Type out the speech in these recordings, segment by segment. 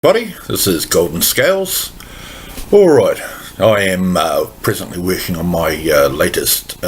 Buddy, this is Golden Scales. Alright, I am presently working on my latest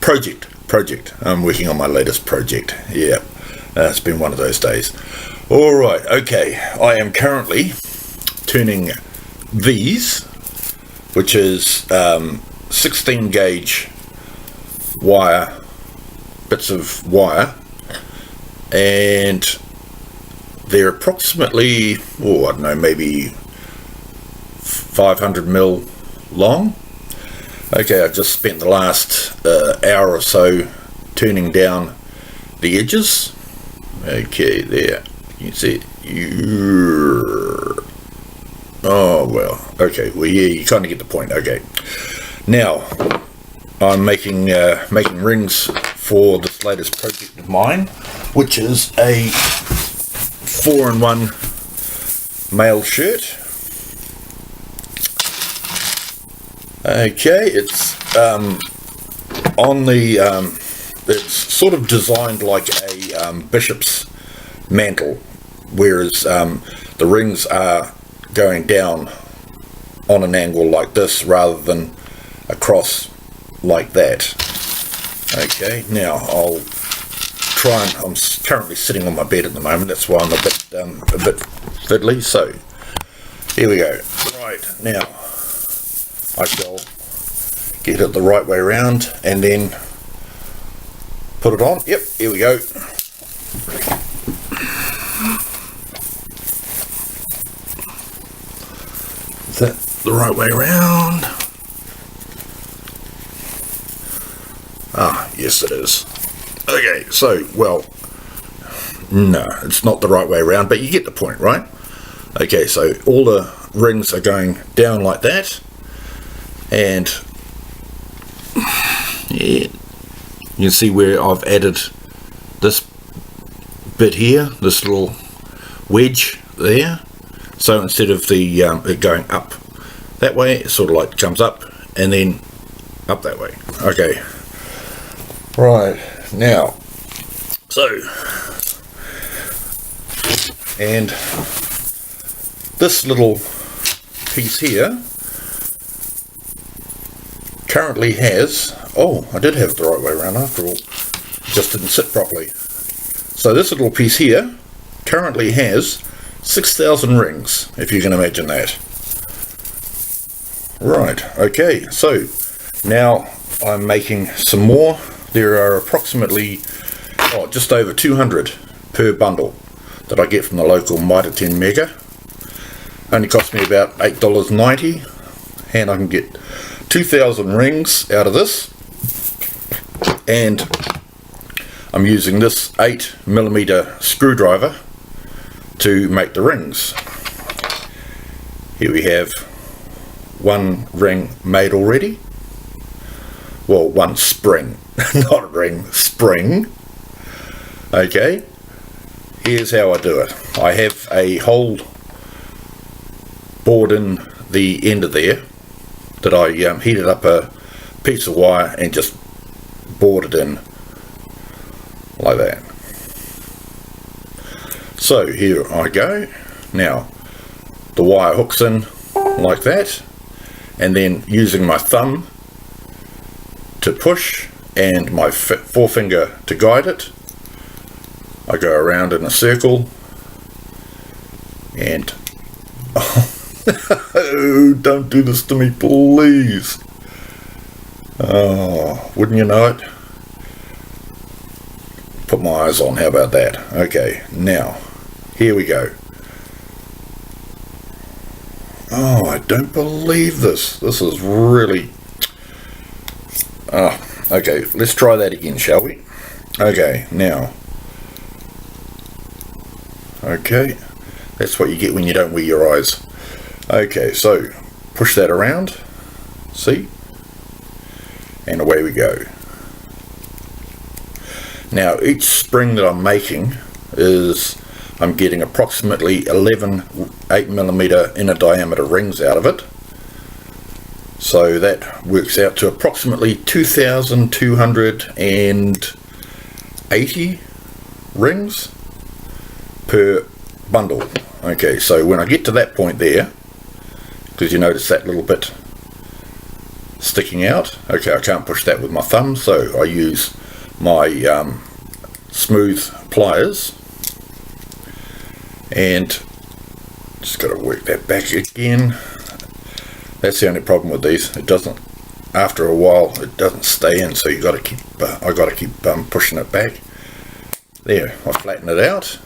project. I'm working on my latest project. Yeah, it's been one of those days. Alright, okay, I am currently turning these, which is 16 gauge wire, bits of wire, and they're approximately, I don't know, maybe 500 mil long. Okay, I just spent the last hour or so turning down the edges. Okay, there, you can see it. Oh well, okay, well yeah, you kind of get the point. Okay, now I'm making rings for this latest project of mine, which is a 4-in-1 Maille shirt. Okay, it's it's sort of designed like a bishop's mantle, whereas the rings are going down on an angle like this rather than across like that. Okay, now I'll try and, I'm currently sitting on my bed at the moment, that's why I'm a bit fiddly. So here we go. Right, now I shall get it the right way around and then put it on. Yep, here we go. Is that the right way around? Ah, yes it is. Okay, so, well, no, it's not the right way around, but you get the point, right? Okay, so all the rings are going down like that, and yeah, you can see where I've added this bit here, this little wedge there. So instead of the it going up that way, it sort of like comes up and then up that way. Okay, right, now, so, and this little piece here currently has, I did have it the right way around after all, it just didn't sit properly. So this little piece here currently has 6,000 rings, if you can imagine that. Right, okay, so now I'm making some more. There are approximately just over 200 per bundle that I get from the local Maille 10 Mega. Only cost me about $8.90, and I can get 2,000 rings out of this, and I'm using this 8mm screwdriver to make the rings. Here we have one ring made already. Well, one spring, not a ring, spring. Okay, here's how I do it. I have a hole bored in the end of there that I heated up a piece of wire and just bored it in like that. So here I go. Now the wire hooks in like that, and then using my thumb to push and my forefinger to guide it, I go around in a circle and oh, don't do this to me, please. Oh, wouldn't you know it? Put my eyes on, how about that? Okay, now here we go. Oh, I don't believe this. This is really... okay, let's try that again, shall we? Okay, now. Okay, that's what you get when you don't wear your eyes. Okay, so push that around. See? And away we go. Now, each spring that I'm making is, I'm getting approximately 11 8mm inner diameter rings out of it. So that works out to approximately 2,280 rings per bundle. Okay, so when I get to that point there, because you notice that little bit sticking out, okay, I can't push that with my thumb, so I use my smooth pliers, and just got to work that back again. That's the only problem with these. It doesn't, after a while, it doesn't stay in, so you got to keep. I got to keep pushing it back. There, I flatten it out,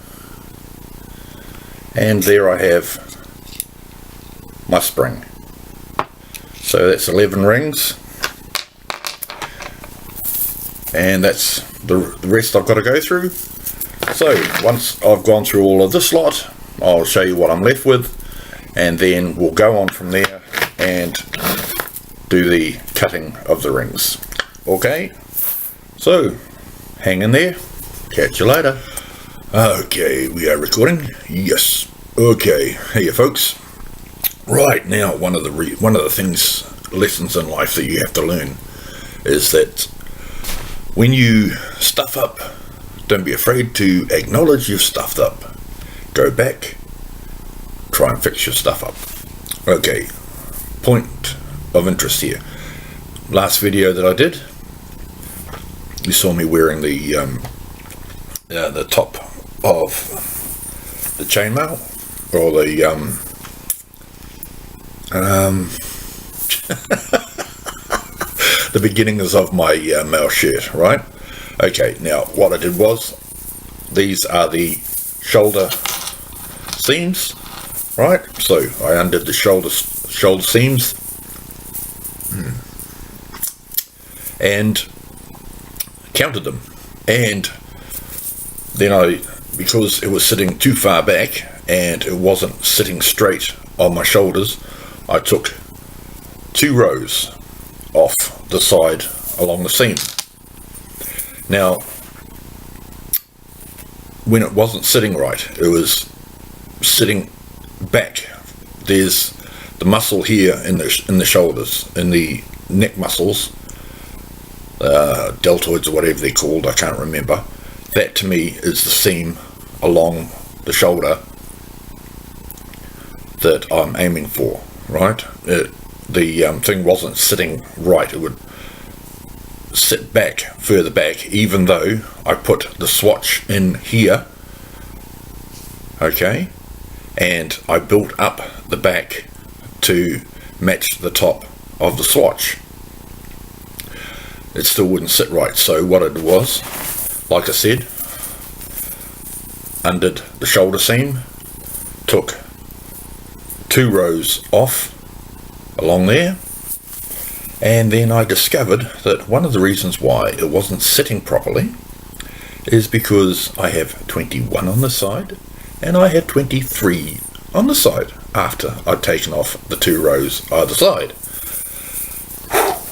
and there I have my spring. So that's 11 rings, and that's the rest I've got to go through. So once I've gone through all of this lot, I'll show you what I'm left with, and then we'll go on from there and do the cutting of the rings. Okay, so hang in there, catch you later. Okay, we are recording. Yes. Okay, hey folks. Right, now one of the lessons in life that you have to learn is that when you stuff up, don't be afraid to acknowledge you've stuffed up. Go back, try and fix your stuff up. Okay, point of interest here. Last video that I did, you saw me wearing the top of the chainmail, or the the beginnings of my mail shirt, right? Okay, now what I did was, these are the shoulder seams, right? So I undid the shoulder seams and counted them, and then because it was sitting too far back and it wasn't sitting straight on my shoulders, I took 2 rows off the side along the seam. Now, when it wasn't sitting right, it was sitting back. There's the muscle here in the shoulders, in the neck muscles, deltoids or whatever they're called, I can't remember. That to me is the seam along the shoulder that I'm aiming for, right? The thing wasn't sitting right. It would sit back, further back, even though I put the swatch in here, okay, and I built up the back to match the top of the swatch. It still wouldn't sit right, so what I did was, like I said, undid the shoulder seam, took 2 rows off along there, and then I discovered that one of the reasons why it wasn't sitting properly is because I have 21 on the side and I had 23 on the side after I'd taken off the 2 rows either side.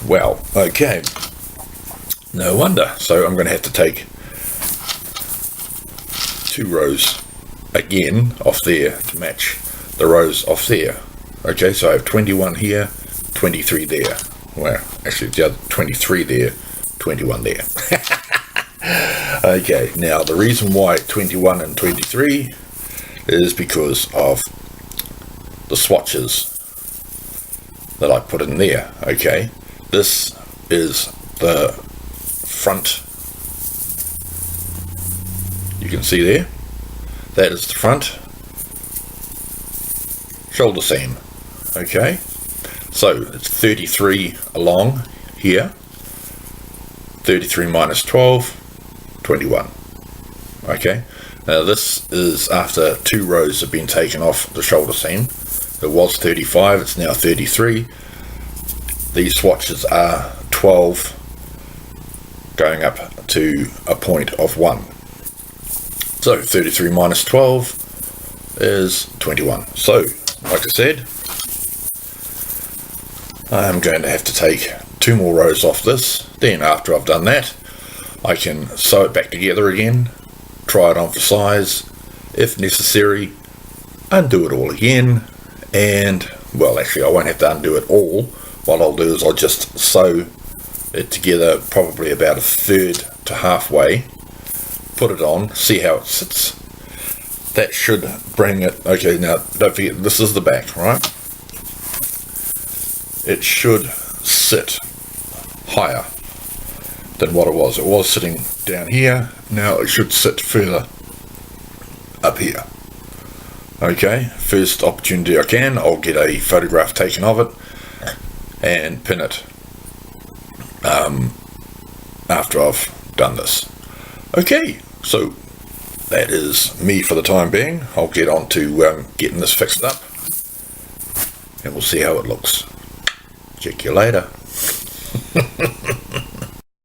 Well, okay, no wonder. So I'm going to have to take 2 rows again off there to match the rows off there. Okay, so I have 21 here, 23 there. Well, actually the other 23 there, 21 there. Okay, now the reason why 21 and 23 is because of the swatches that I put in there. Okay, this is the front, you can see there, that is the front shoulder seam. Okay, so it's 33 along here, 33 minus 12, 21. Okay, now this is after 2 rows have been taken off the shoulder seam. It was 35, it's now 33. These swatches are 12 going up to a point of 1. So 33 minus 12 is 21. So, like I said, I'm going to have to take 2 more rows off this. Then after I've done that, I can sew it back together again, try it on for size, if necessary, undo it all again, and, well, actually I won't have to undo it all. what I'll do is I'll just sew it together probably about a third to halfway, put it on, see how it sits. That should bring it. Okay, now don't forget, this is the back, right? It should sit higher than what it was. It was sitting down here, now it should sit further up here. Okay, first opportunity I can, I'll get a photograph taken of it and pin it after I've done this. Okay, so that is me for the time being. I'll get on to getting this fixed up and we'll see how it looks. Check you later.